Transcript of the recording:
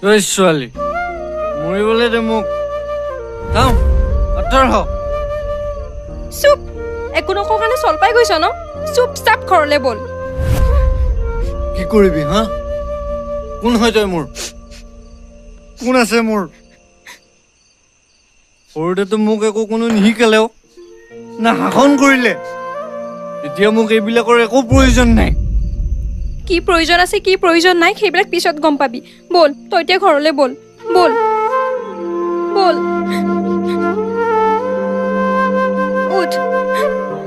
তই ছোৱালী মৰিবলৈ দে মোক যাওঁ আঁতৰ হ চুপ একো নকওঁ কাৰণে চল পাই গৈছ ন চুপ চাপ ঘৰলৈ বল কি কৰিবি হা কোন হয় তই মোৰ কোন আছে মোৰ সৰুতেতো মোক একো কোনো নিশিকালেও না শাসন কৰিলে এতিয়া মোক এইবিলাকৰ একো প্ৰয়োজন নাই কি প্ৰয়োজন আছে কি প্ৰয়োজন নাই সেইবিলাক পিছত গম পাবি বল তই এতিয়া ঘৰলৈ বল বল বল উঠ